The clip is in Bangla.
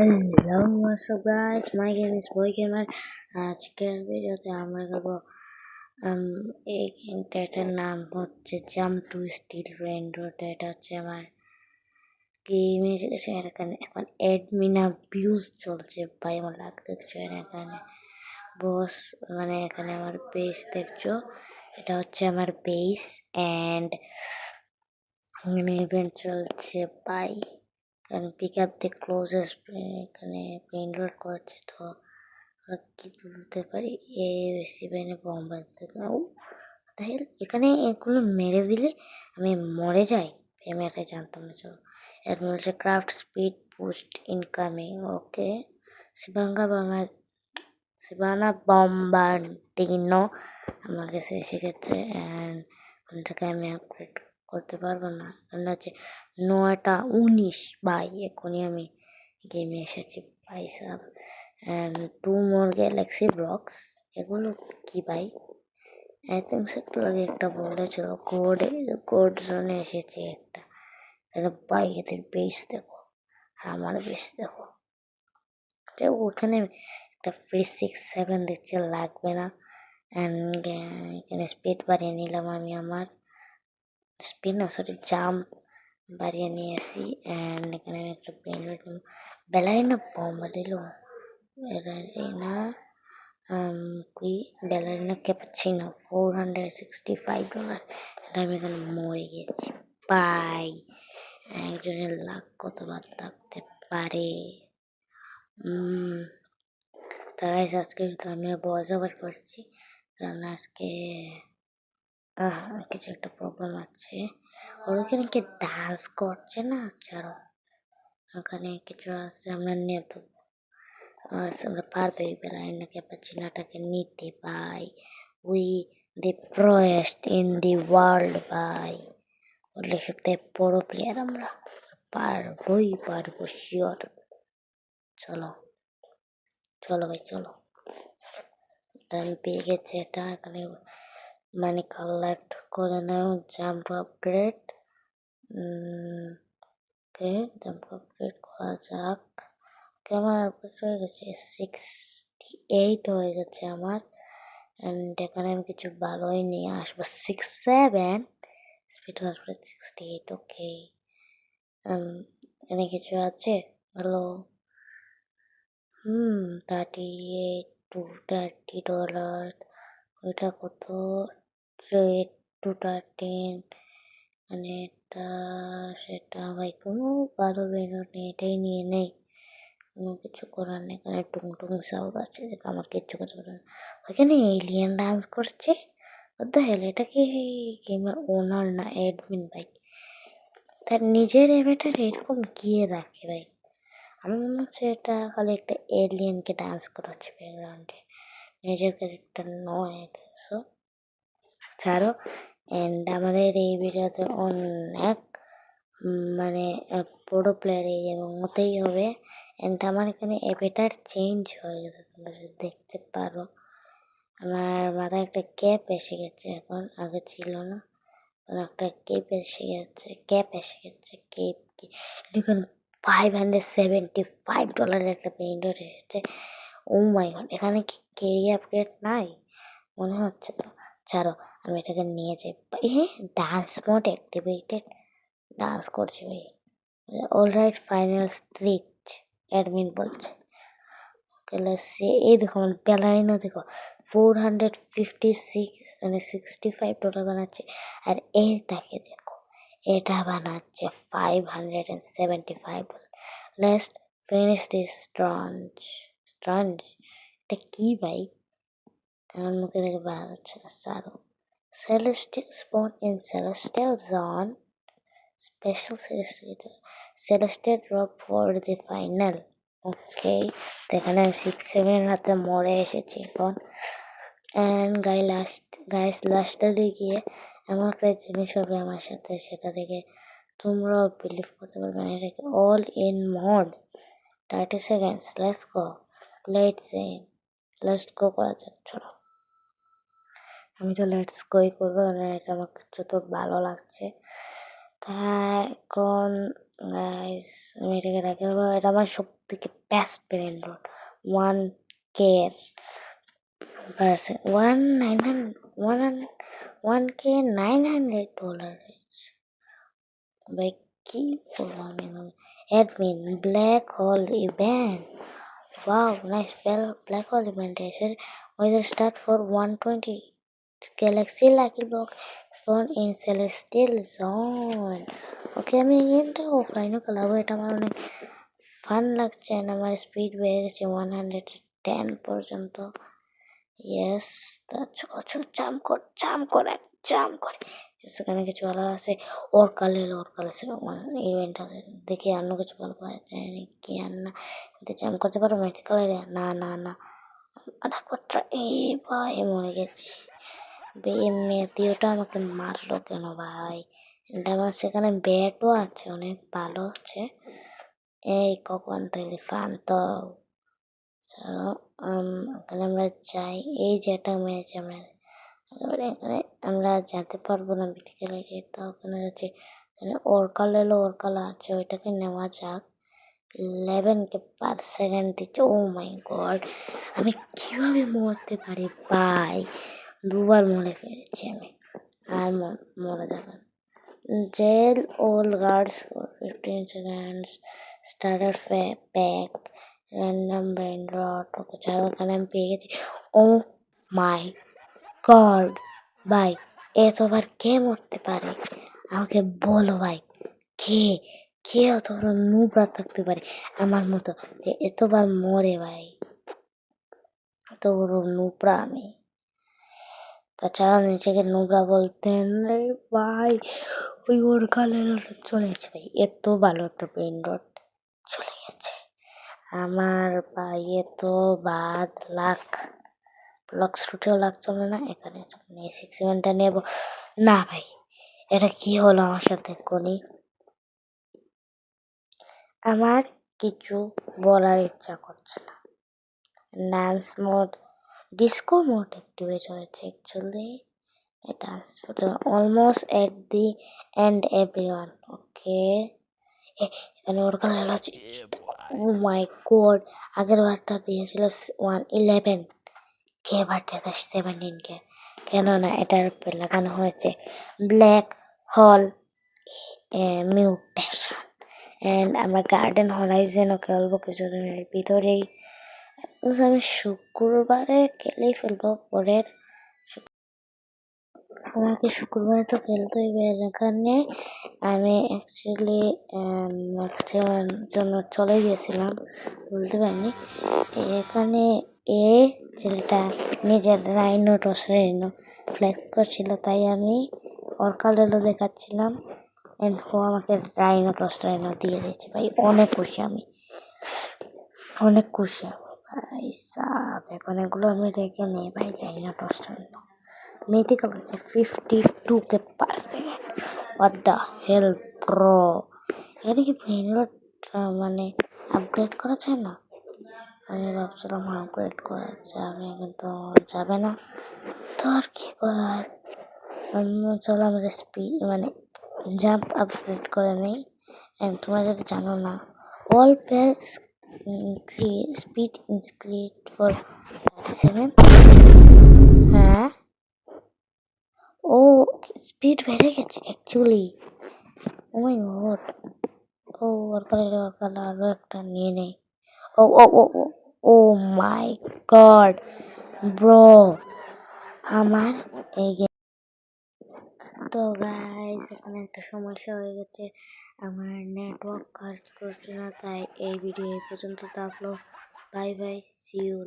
Hello, what's up guys? My name is Boy Gamer. আজকের ভিডিওতে আমরা করবো এই গেমটার নাম হচ্ছে jump to still rain road. এটা হচ্ছে আমার গেমে এখানে এখন অ্যাডমিন অ্যাবিউজ চলছে ভাই, আমার লাগ দেখছো এখানে বস, মানে এখানে আমার বেস দেখছো, এটা হচ্ছে আমার বেস অ্যান্ড ইভেন্ট চলছে ভাই। কারণ পিক আপ দ্য ক্লোজেস্ট, এখানে পেইন রোড করছে তো কি তুলতে পারি, এ সেভেনে বম্বার তাই এখানে এগুলো মেরে দিলে আমি মরে যাই, আমি একাই জানতাম না। চলো এর বলছে ক্রাফট স্পিড বুস্ট ইনকামিং। ওকে, সিবানা বম্বার্ডিনো আমাকে সে শিখেছে অ্যান্ড ওখানটাকে আমি আপগ্রেড করতে পারবো না, কারণ হচ্ছে 9টা 19 বাই এখনই আমি গেমে এসেছি ভাই sub. And 2 more Galaxy blocks, এগুলো কি ভাই? আই থিঙ্ক সেগুলো আগে একটা বলেছিল কোড জোনে এসেছে একটা, তাহলে ভাই এদের বেস দেখো আর আমার বেস দেখো, ওখানে একটা ফ্রি 6-7 দেখছে, লাগবে না। অ্যান্ড এখানে স্পিড বাড়িয়ে নিলাম আমি, আমার স্পিড না সরি জাম্প বাড়িয়ে নিয়েছি। অ্যান্ড এখানে আমি একটা পেন ব্যালারিনা বম্বা দিল, ব্যালারিনা কি ব্যালারিনা ক্যাপাচিনো $465। এটা আমি এখানে মরে গেছি পাই। একজনের লাখ কতবার থাকতে পারে। তাই আজকে আমি ভয়েস ওভার করছি, কারণ আজকে কিছু একটা প্রবলেম আছে। ওর ওখানে কি ডান্স করছে না, ছাড়ো, ওখানে কিছু আছে আমরা নিয়ে তো আমরা পারবে বেলাইনা ক্যাপাচিনোটাকে নিতে পাই। We the priciest in the world ভাই, বললে সপ্তাহে বড় প্লেয়ার আমরা, পারবো শিওর। চলো চলো ভাই চলো, আমি পেয়ে গেছি এটা। এখানে মানে কালেক্ট করে নাও জাম্প আপগ্রেড। ওকে, জাম্প আপগ্রেড করা যাক। আমার আপগ্রেড হয়ে গেছে 68 হয়ে গেছে আমার। অ্যান্ড এখানে আমি কিছু ভালোই নিয়ে আসবো 67 স্পিড আসবে 68। ওকে, এখানে কিছু আছে ভালো। 38 to $30, ওইটা কত? ট্রেড টু 10, মানে এটা সেটা ভাই কোনো ভালো বেরো নেই, এটাই নিয়ে নেই, কোনো কিছু করার নেই। এখানে টুং সাউন্ড আছে, যেটা আমার কিচ্ছু করতে পারে না। ওইখানে এলিয়েন ডান্স করছে, হেল এটা কি গেমের ওনার না অ্যাডমিন ভাই? তার নিজের এভেটার এরকম গিয়ে রাখে ভাই, আমার মনে হচ্ছে এটা খালি একটা এলিয়েনকে ডান্স করাচ্ছে ব্যাকগ্রাউন্ডে, নিজের ক্যারেক্টার নয় এটা। সো ছাড়ো, অ্যান্ড আমাদের এই ভিডিওতে অনেক মানে বড়ো প্লেয়ার এই গেমে হতেই হবে। অ্যান্ড আমার এখানে এভেটার চেঞ্জ হয়ে গেছে, তোমরা যদি দেখতে পারো আমার মাথায় একটা ক্যাপ এসে গেছে, এখন আগে ছিল না, একটা ক্যাপ এসে গেছে। এখানে $575 একটা পেইন্টার এসেছে। ও মাই গড, এখানে কি কেরিয়ার আপগ্রেড নাই মনে হচ্ছে তো, ছাড়ো আমি এটাকে নিয়ে যাই। ডান্স মোড অ্যাক্টিভেটেড, ডান্স করছি ভাই। অলরাইট ফাইনাল স্ট্রিচ অ্যাডমিন বলছে। এই দেখো আমার ব্যালারিনা দেখো 456 মানে $65 বানাচ্ছে, আর এটাকে দেখো এটা বানাচ্ছে $575। Let's finish this strange. এটা কি ভাই, আমার মুখে দেখে বার হচ্ছে না। সারো Celestial spawn in Celestial Zone, special Celestial drop for the final. ওকে, তো এখানে আমি 6-7 হাতে মরে এসেছি এখন। অ্যান্ড গাইস লাস্টে গিয়ে এমন একটা জিনিস হবে আমার সাথে, সেটা থেকে তোমরাও বিলিভ করতে পারবে না। এটাকে all in mode 30 seconds. Let's go করা যাক। চলো আমি তো লেটস গোই করবো, কারণ এটা আমার যত ভালো লাগছে। তা এখন গাইস আমি এটাকে রেখে দেবো। এটা আমার সব থেকে বেস্ট ব্রেন রট 1K percent 1K $900 ভাই কি বলবো আমি admin black hole event wow nice black hole event said weather start for 120 galaxy lucky block spawn in celestial zone ওকে আমি গেমটা অফলাইনও খেলাবো এটা আমার অনেক ফান লাগছে and আমার স্পিড বেড়ে গেছে 110 পর্যন্ত ইয়েস তা চলো জাম্প করে সেখানে কিছু ভালো আছে ওরকাল ইভেন্ট দেখি অন্য কিছু ভালো পাওয়া যায় নাকি আর না জাম্প করতে পারো ম্যাজিক্যাল এরিয়া না না না আরেকবার এই ভাই মরে গেছি মেয়েটিওটা আমাকে মারলো কেন ভাই এটা আমার সেখানে ব্যাটও আছে অনেক ভালো আছে এই কখন থেকে ফান তো চলো এখানে আমরা যাই এই যেটা মেরেছি আমরা এখানে আমরা যেতে পারবো না মেডিকেল এরিয়াটা ওখানে যাচ্ছে এখানে ওরকাল আছে ওইটাকে নেওয়া যাক 11K/সেকেন্ড দিচ্ছে ও মাই গড আমি কিভাবে মরতে পারি ভাই দুবার মরে ফেলেছি আমি আর মরে যাবে jail all guards for 15 seconds starter pack random brain rot ওকে ছাড়ো ওখানে আমি পেয়ে গেছি ও মাই গড ভাই এতবার কে মরতে পারে আমাকে বলো ভাই কে কে অত বড় নুবরা থাকতে পারে আমার মতো যে এতবার মরে ভাই এত বড় নুবরা আমি তাছাড়া নিজেকে নোংরা বলতেন রে ভাই ওই ওর কালে চলে গেছে ভাই এত ভালো একটা ব্রেন রট চলে গেছে আমার ভাই এত বাদ লাখ ব্লকস রুটেও লাখ চলে না এখানে এই 6-7টা নেব না ভাই এটা কি হলো আমার সাথে কোনি আমার কিছু বলার ইচ্ছা করছে না dance mode disco mode activate হয়েছে actually dance mode almost at the end everyone okay এখানে ওর কালার আছে ও মাই গড আগের বারটা দিয়েছিল 111 কে বারটা 17K কেননা এটার উপরে লাগানো হয়েছে ব্ল্যাক হোল মিউটেশন এন্ড আমরা গার্ডেন হরাইজেনও খেলবো কিছুদিনের ভিতরেই আমি শুক্রবারে খেলেই ফেলবো পরের আমাকে শুক্রবারে তো খেলতে হবে এখানে আমি অ্যাকচুয়ালি জন্য চলে গিয়েছিলাম বলতে পারিনি এখানে এ ছেলেটা নিজের রাইনো ফ্লেক্স করছিল তাই আমি অরকালেলো দেখাচ্ছিলাম এন্ড ও আমাকে রাইনো দিয়ে দিয়েছে ভাই অনেক খুশি ভাই সাব এখন এগুলো আমি রেখে নিই ভাই রাইনো মিথিক্যাল আছে 52K/সেকেন্ড হোয়াট দ্য হেল ব্রো এটা কি ব্রেন রট মানে আপগ্রেড করা যায় না আমি ভাবছিলাম আপগ্রেড করা যাবে কিন্তু যাবে না তো আর কি করার চলো আমাদের স্পিড মানে জাম্প আপগ্রেড করে নেই তোমরা যদি জানো না all place speed increase for 37 হ্যাঁ ও স্পিড বেড়ে গেছে অ্যাকচুয়ালি ও মাই গড ও ওর আরো একটা নিয়ে নেই ও ও ও ও ও মাই গড ব্রো আমার এই তো গাইস এখানে একটা সমস্যা হয়ে গেছে আমার নেটওয়ার্ক কাজ করছে না তাই এই ভিডিও এই পর্যন্ত থাকলো বাই বাই সি ইউ